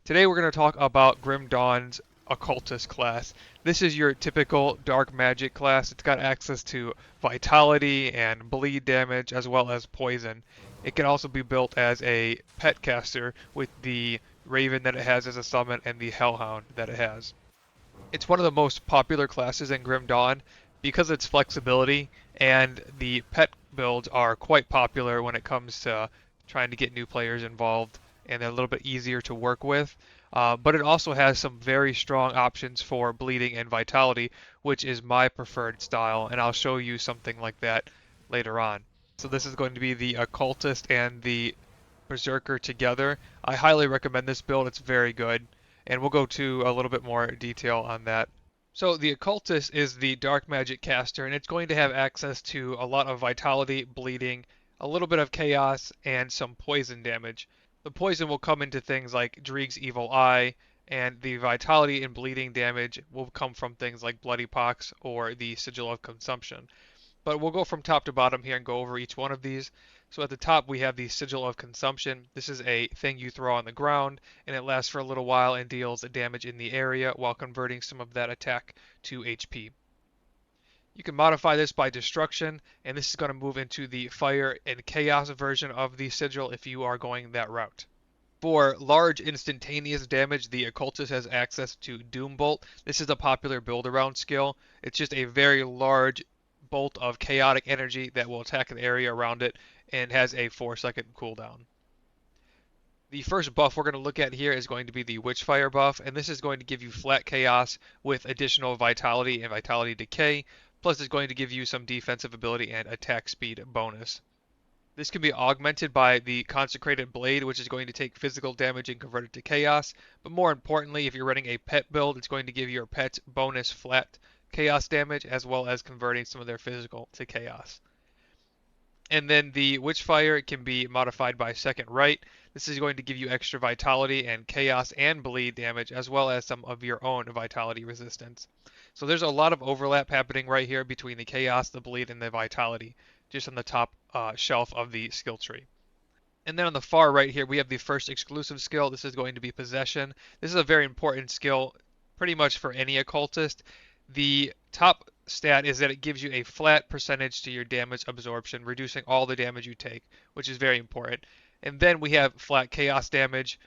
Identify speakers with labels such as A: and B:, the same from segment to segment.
A: Today we're going to talk about Grim Dawn's Occultist class. This is your typical dark magic class. It's got access to vitality and bleed damage as well as poison. It can also be built as a pet caster with the Raven that it has as a summon and the Hellhound that it has. It's one of the most popular classes in Grim Dawn because of its flexibility, and the pet builds are quite popular when it comes to trying to get new players involved, and they're a little bit easier to work with. But it also has some very strong options for bleeding and vitality, which is my preferred style, and I'll show you something like that later on. So this is going to be the Occultist and the Berserker together. I highly recommend this build. It's very good, and we'll go to a little bit more detail on that. So the Occultist is the dark magic caster, and it's going to have access to a lot of vitality, bleeding, a little bit of chaos, and some poison damage. The poison will come into things like Dreeg's Evil Eye, and the vitality and bleeding damage will come from things like Bloody Pox or the Sigil of Consumption. But we'll go from top to bottom here and go over each one of these. So at the top we have the Sigil of Consumption. This is a thing you throw on the ground, and it lasts for a little while and deals damage in the area while converting some of that attack to HP. You can modify this by destruction, and this is going to move into the fire and chaos version of the Sigil if you are going that route. For large instantaneous damage, the Occultist has access to Doom Bolt. This is a popular build around skill. It's just a very large bolt of chaotic energy that will attack an area around it and has a 4-second cooldown. The first buff we're going to look at here is going to be the Witchfire buff, and this is going to give you flat chaos with additional vitality and vitality decay, plus it's going to give you some defensive ability and attack speed bonus. This can be augmented by the Consecrated Blade, which is going to take physical damage and convert it to chaos, but more importantly, if you're running a pet build, it's going to give your pets bonus flat chaos damage as well as converting some of their physical to chaos. And then the Witchfire can be modified by Second Right. This is going to give you extra vitality and chaos and bleed damage as well as some of your own vitality resistance. So there's a lot of overlap happening right here between the chaos, the bleed, and the vitality, just on the top shelf of the skill tree. And then on the far right here, we have the first exclusive skill. This is going to be Possession. This is a very important skill pretty much for any occultist. The top stat is that it gives you a flat percentage to your damage absorption, reducing all the damage you take, which is very important. And then we have flat chaos damage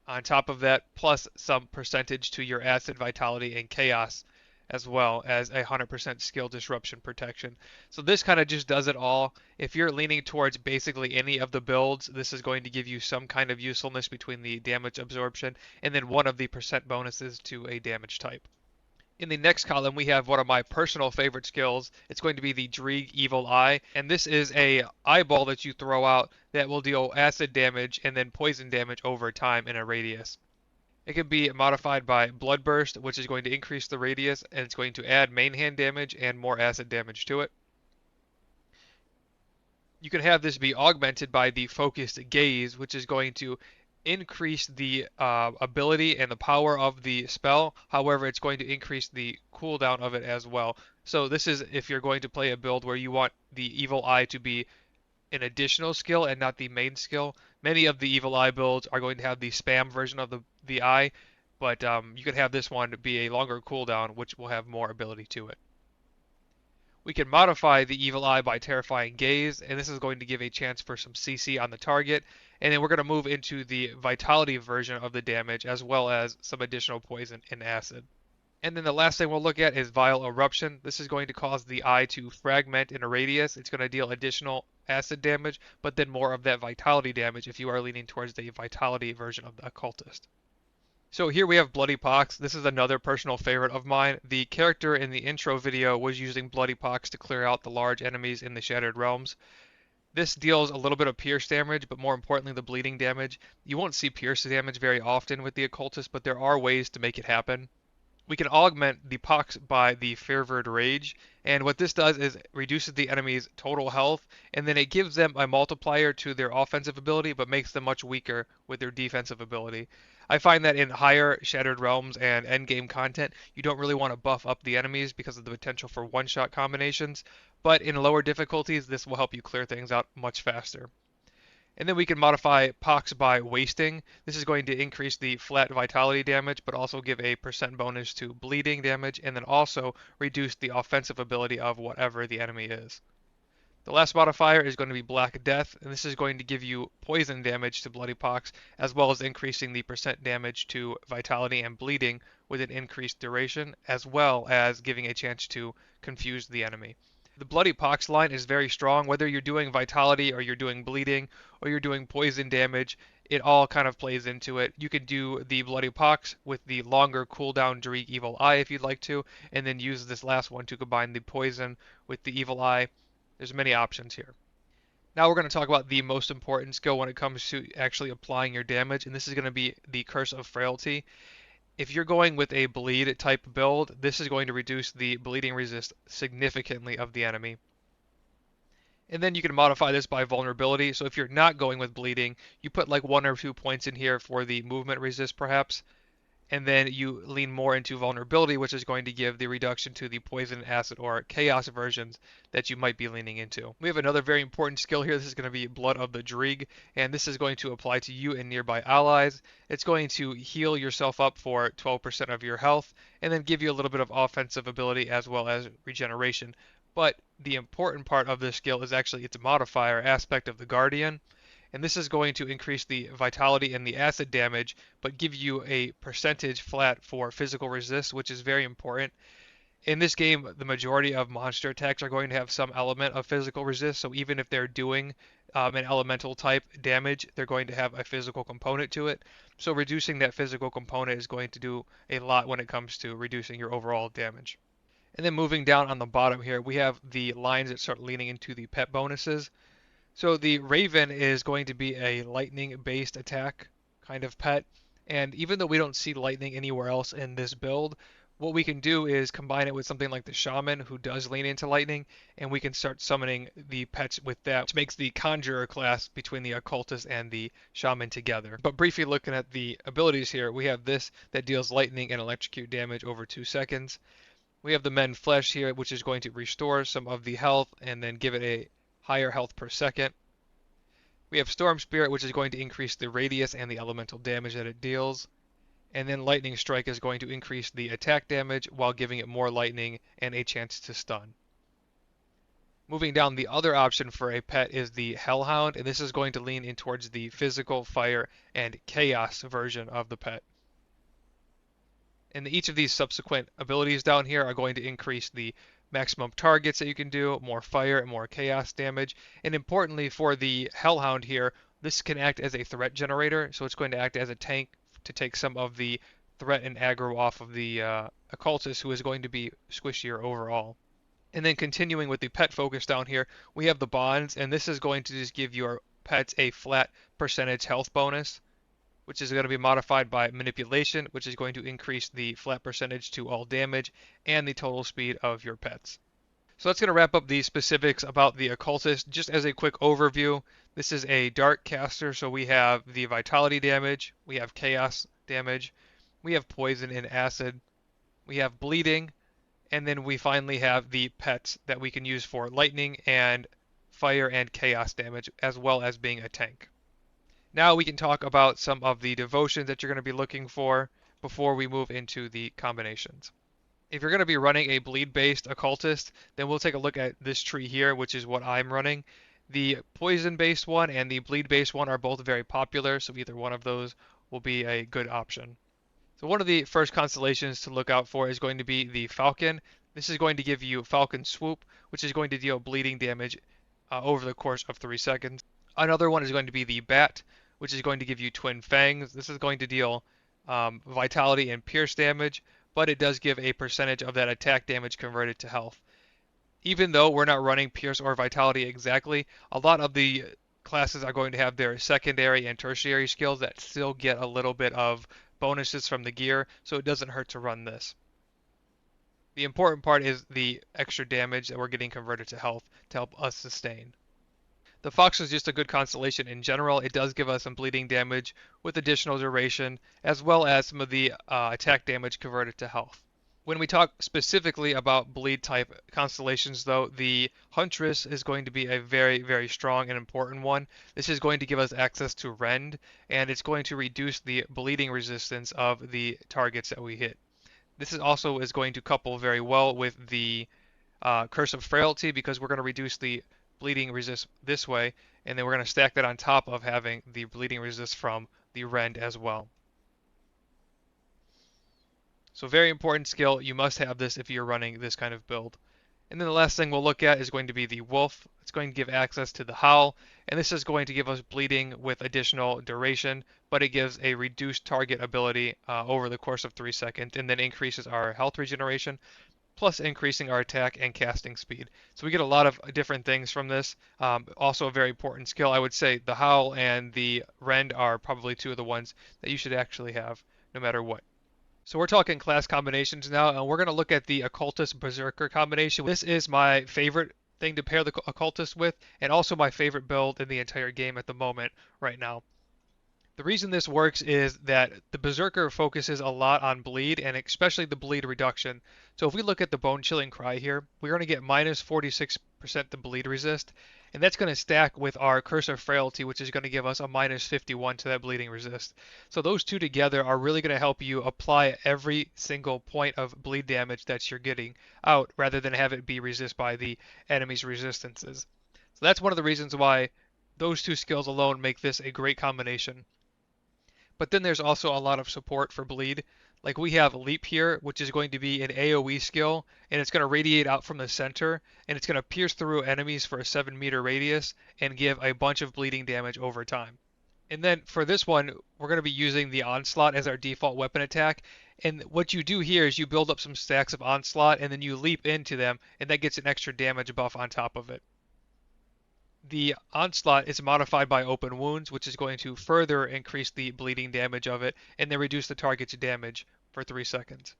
A: on top of that, plus some percentage to your acid, vitality, and chaos, as well as 100% skill disruption protection. So this kind of just does it all. If you're leaning towards basically any of the builds, this is going to give you some kind of usefulness between the damage absorption and then one of the percent bonuses to a damage type. In the next column, we have one of my personal favorite skills. It's going to be the Dreeg Evil Eye, and this is a eyeball that you throw out that will deal acid damage and then poison damage over time in a radius. It can be modified by Bloodburst, which is going to increase the radius, and it's going to add main hand damage and more acid damage to it. You can have this be augmented by the Focused Gaze, which is going to increase the ability and the power of the spell. However, it's going to increase the cooldown of it as well. So this is if you're going to play a build where you want the Evil Eye to be an additional skill and not the main skill. Many of the Evil Eye builds are going to have the spam version of the eye, but you can have this one be a longer cooldown, which will have more ability to it. We can modify the Evil Eye by Terrifying Gaze, and this is going to give a chance for some CC on the target. And then we're going to move into the Vitality version of the damage, as well as some additional poison and acid. And then the last thing we'll look at is Vile Eruption. This is going to cause the eye to fragment in a radius. It's going to deal additional acid damage, but then more of that vitality damage if you are leaning towards the vitality version of the Occultist. So here we have Bloody Pox. This is another personal favorite of mine. The character in the intro video was using Bloody Pox to clear out the large enemies in the Shattered Realms. This deals a little bit of pierce damage, but more importantly the bleeding damage. You won't see pierce damage very often with the Occultist, but there are ways to make it happen. We can augment the Pox by the Fervid Rage, and what this does is reduces the enemy's total health, and then it gives them a multiplier to their offensive ability, but makes them much weaker with their defensive ability. I find that in higher Shattered Realms and endgame content, you don't really want to buff up the enemies because of the potential for one-shot combinations, but in lower difficulties, this will help you clear things out much faster. And then we can modify Pox by wasting. This is going to increase the flat vitality damage, but also give a percent bonus to bleeding damage, and then also reduce the offensive ability of whatever the enemy is. The last modifier is going to be Black Death, and this is going to give you poison damage to Bloody Pox, as well as increasing the percent damage to vitality and bleeding with an increased duration, as well as giving a chance to confuse the enemy. The Bloody Pox line is very strong, whether you're doing vitality or you're doing bleeding or you're doing poison damage, it all kind of plays into it. You could do the Bloody Pox with the longer cooldown Dreeg Evil Eye if you'd like to, and then use this last one to combine the poison with the Evil Eye. There's many options here. Now we're going to talk about the most important skill when it comes to actually applying your damage, and this is going to be the Curse of Frailty. If you're going with a bleed type build, this is going to reduce the bleeding resist significantly of the enemy. And then you can modify this by vulnerability. So if you're not going with bleeding, you put like 1 or 2 points in here for the movement resist perhaps, and then you lean more into vulnerability, which is going to give the reduction to the poison, acid, or chaos versions that you might be leaning into. We have another very important skill here. This is going to be Blood of the Dreeg, and this is going to apply to you and nearby allies. It's going to heal yourself up for 12% of your health, and then give you a little bit of offensive ability as well as regeneration. But the important part of this skill is actually its modifier aspect of the Guardian, and this is going to increase the vitality and the acid damage, but give you a percentage flat for physical resist, which is very important. In this game, the majority of monster attacks are going to have some element of physical resist, so even if they're doing an elemental type damage, they're going to have a physical component to it. So reducing that physical component is going to do a lot when it comes to reducing your overall damage. And then moving down on the bottom here, we have the lines that start leaning into the pet bonuses. So the Raven is going to be a lightning-based attack kind of pet, and even though we don't see lightning anywhere else in this build, what we can do is combine it with something like the Shaman, who does lean into lightning, and we can start summoning the pets with that, which makes the Conjurer class between the Occultist and the Shaman together. But briefly looking at the abilities here, we have this that deals lightning and electrocute damage over 2 seconds. We have the Mend Flesh here, which is going to restore some of the health and then give it a higher health per second. We have Storm Spirit, which is going to increase the radius and the elemental damage that it deals. And then Lightning Strike is going to increase the attack damage while giving it more lightning and a chance to stun. Moving down, the other option for a pet is the Hellhound, and this is going to lean in towards the physical, fire, and chaos version of the pet. And each of these subsequent abilities down here are going to increase the maximum targets that you can do, more fire and more chaos damage. And importantly for the Hellhound here, this can act as a threat generator, so it's going to act as a tank to take some of the threat and aggro off of the Occultist, who is going to be squishier overall. And then continuing with the pet focus down here, we have the Bonds, and this is going to just give your pets a flat percentage health bonus, which is going to be modified by manipulation, which is going to increase the flat percentage to all damage and the total speed of your pets. So that's going to wrap up the specifics about the Occultist. Just as a quick overview, this is a dark caster, so we have the vitality damage, we have chaos damage, we have poison and acid, we have bleeding, and then we finally have the pets that we can use for lightning and fire and chaos damage, as well as being a tank. Now we can talk about some of the devotions that you're going to be looking for before we move into the combinations. If you're going to be running a bleed-based occultist, then we'll take a look at this tree here, which is what I'm running. The poison-based one and the bleed-based one are both very popular, so either one of those will be a good option. So one of the first constellations to look out for is going to be the Falcon. This is going to give you Falcon Swoop, which is going to deal bleeding damage over the course of 3 seconds. Another one is going to be the Bat, which is going to give you Twin Fangs. This is going to deal vitality and pierce damage, but it does give a percentage of that attack damage converted to health. Even though we're not running pierce or vitality exactly, a lot of the classes are going to have their secondary and tertiary skills that still get a little bit of bonuses from the gear, so it doesn't hurt to run this. The important part is the extra damage that we're getting converted to health to help us sustain. The Fox is just a good constellation in general. It does give us some bleeding damage with additional duration, as well as some of the attack damage converted to health. When we talk specifically about bleed type constellations, though, the Huntress is going to be a very, very strong and important one. This is going to give us access to Rend, and it's going to reduce the bleeding resistance of the targets that we hit. This is also is going to couple very well with the Curse of Frailty because we're going to reduce the bleeding resist this way, and then we're going to stack that on top of having the bleeding resist from the Rend as well. So very important skill. You must have this if you're running this kind of build. And then the last thing we'll look at is going to be the Wolf. It's going to give access to the Howl, and this is going to give us bleeding with additional duration, but it gives a reduced target ability over the course of 3 seconds, and then increases our health regeneration, plus increasing our attack and casting speed. So we get a lot of different things from this. Also a very important skill. I would say the Howl and the Rend are probably two of the ones that you should actually have, no matter what. So we're talking class combinations now, and we're going to look at the Occultist Berserker combination. This is my favorite thing to pair the Occultist with, and also my favorite build in the entire game at the moment right now. The reason this works is that the Berserker focuses a lot on bleed, and especially the bleed reduction. So if we look at the Bone Chilling Cry here, we're going to get minus 46% the bleed resist, and that's going to stack with our Curse of Frailty, which is going to give us a minus 51 to that bleeding resist. So those two together are really going to help you apply every single point of bleed damage that you're getting out, rather than have it be resist by the enemy's resistances. So that's one of the reasons why those two skills alone make this a great combination. But then there's also a lot of support for bleed. Like we have Leap here, which is going to be an AoE skill, and it's going to radiate out from the center, and it's going to pierce through enemies for a 7-meter radius and give a bunch of bleeding damage over time. And then for this one, we're going to be using the Onslaught as our default weapon attack. And what you do here is you build up some stacks of Onslaught, and then you leap into them, and that gets an extra damage buff on top of it. The Onslaught is modified by Open Wounds, which is going to further increase the bleeding damage of it, and then reduce the target's damage for 3 seconds.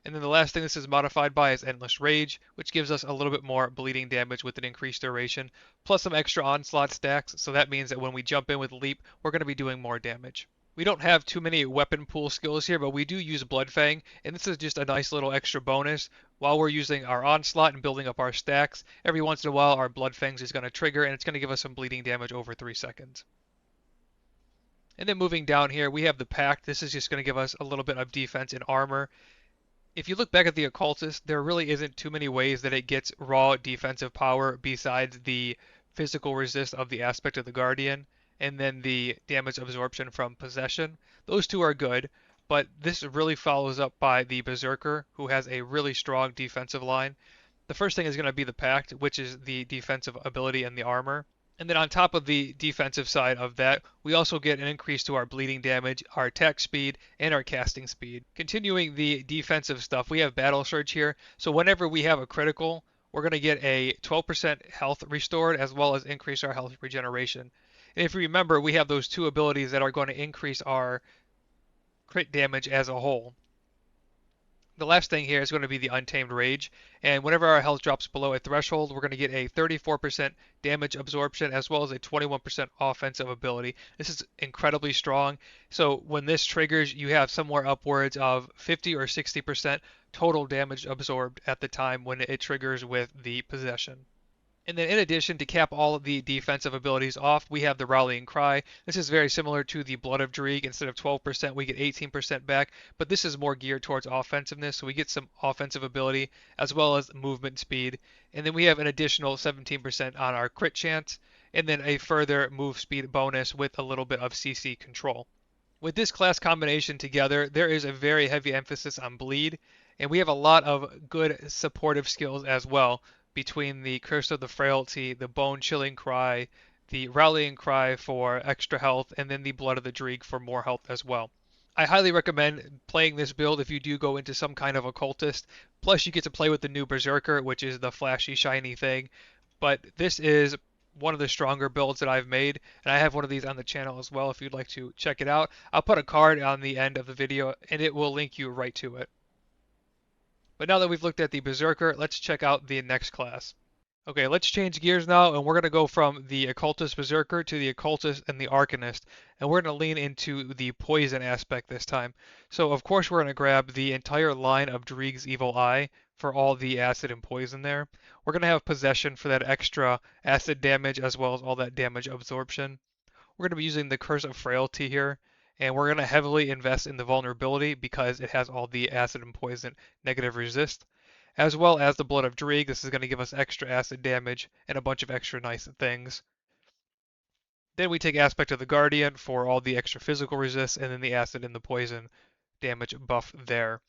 A: And then the last thing this is modified by is Endless Rage, which gives us a little bit more bleeding damage with an increased duration, plus some extra Onslaught stacks, so that means that when we jump in with Leap, we're going to be doing more damage. We don't have too many weapon pool skills here, but we do use Bloodfang, and this is just a nice little extra bonus. While we're using our Onslaught and building up our stacks, every once in a while our Bloodfangs is going to trigger, and it's going to give us some bleeding damage over 3 seconds. And then moving down here, we have the Pact. This is just going to give us a little bit of defense and armor. If you look back at the Occultist, there really isn't too many ways that it gets raw defensive power besides the physical resist of the aspect of the Guardian, and then the damage absorption from possession. Those two are good, but this really follows up by the Berserker, who has a really strong defensive line. The first thing is going to be the Pact, which is the defensive ability and the armor. And then on top of the defensive side of that, we also get an increase to our bleeding damage, our attack speed, and our casting speed. Continuing the defensive stuff, we have Battle Surge here. So whenever we have a critical, we're going to get a 12% health restored as well as increase our health regeneration. And if you remember, we have those two abilities that are going to increase our crit damage as a whole. The last thing here is going to be the Untamed Rage, and whenever our health drops below a threshold, we're going to get a 34% damage absorption as well as a 21% offensive ability. This is incredibly strong, so when this triggers, you have somewhere upwards of 50 or 60% total damage absorbed at the time when it triggers with the possession. And then in addition, to cap all of the defensive abilities off, we have the Rallying Cry. This is very similar to the Blood of Dreeg. Instead of 12%, we get 18% back, but this is more geared towards offensiveness, so we get some offensive ability as well as movement speed. And then we have an additional 17% on our crit chance, and then a further move speed bonus with a little bit of CC control. With this class combination together, there is a very heavy emphasis on bleed, and we have a lot of good supportive skills as well, between the Curse of the Frailty, the Bone Chilling Cry, the Rallying Cry for extra health, and then the Blood of the Dreeg for more health as well. I highly recommend playing this build if you do go into some kind of occultist. Plus you get to play with the new Berserker, which is the flashy, shiny thing. But this is one of the stronger builds that I've made, and I have one of these on the channel as well if you'd like to check it out. I'll put a card on the end of the video, and it will link you right to it. But now that we've looked at the Berserker, let's check out the next class. Okay, let's change gears now, and we're going to go from the Occultist Berserker to the Occultist and the Arcanist, and we're going to lean into the poison aspect this time. So, of course, we're going to grab the entire line of Dreeg's Evil Eye for all the acid and poison there. We're going to have Possession for that extra acid damage as well as all that damage absorption. We're going to be using the Curse of Frailty here, and we're going to heavily invest in the vulnerability because it has all the acid and poison negative resist, as well as the Blood of Dreeg. This is going to give us extra acid damage and a bunch of extra nice things. Then we take Aspect of the Guardian for all the extra physical resist, and then the acid and the poison damage buff there.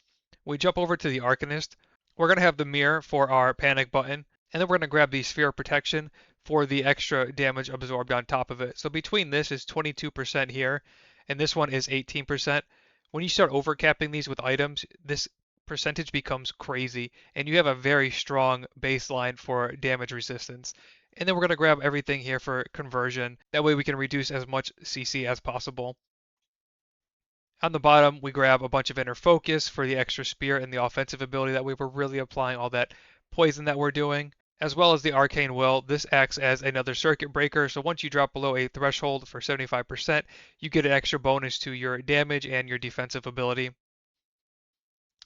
A: We jump over to the Arcanist. We're going to have the Mirror for our panic button, and then we're going to grab the Sphere of Protection for the extra damage absorbed on top of it. So between this is 22% here, and this one is 18%. When you start overcapping these with items, this percentage becomes crazy, and you have a very strong baseline for damage resistance. And then we're going to grab everything here for conversion. That way we can reduce as much CC as possible. On the bottom, we grab a bunch of Inner Focus for the extra spear and the offensive ability. That way we're really applying all that poison that we're doing, as well as the Arcane Will. This acts as another circuit breaker, so once you drop below a threshold for 75%, you get an extra bonus to your damage and your defensive ability.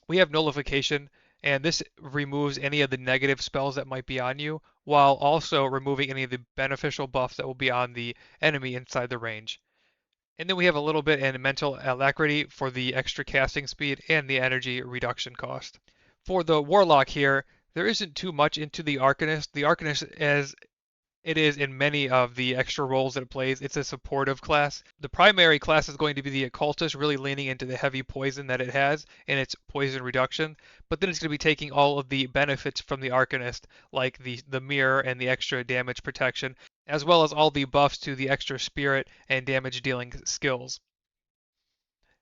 A: We have Nullification, and this removes any of the negative spells that might be on you, while also removing any of the beneficial buffs that will be on the enemy inside the range. And then we have a little bit in Mental Alacrity for the extra casting speed and the energy reduction cost. For the Warlock here, there isn't too much into the Arcanist. The Arcanist, as it is in many of the extra roles that it plays, it's a supportive class. The primary class is going to be the Occultist, really leaning into the heavy poison that it has and its poison reduction. But then it's going to be taking all of the benefits from the Arcanist, like the mirror and the extra damage protection, as well as all the buffs to the extra spirit and damage dealing skills.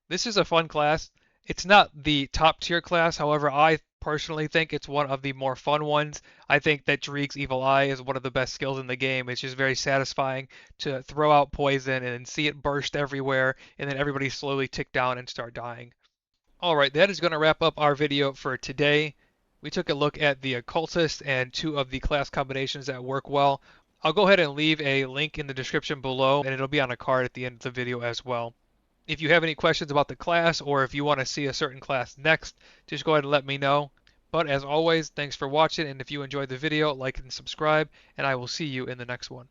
A: This is a fun class. It's not the top tier class, however, I personally think it's one of the more fun ones. I think that Dreeg's Evil Eye is one of the best skills in the game. It's just very satisfying to throw out poison and see it burst everywhere, and then everybody slowly tick down and start dying. Alright, that is going to wrap up our video for today. We took a look at the Occultist and two of the class combinations that work well. I'll go ahead and leave a link in the description below, and it'll be on a card at the end of the video as well. If you have any questions about the class, or if you want to see a certain class next, just go ahead and let me know. But as always, thanks for watching, and if you enjoyed the video, like and subscribe, and I will see you in the next one.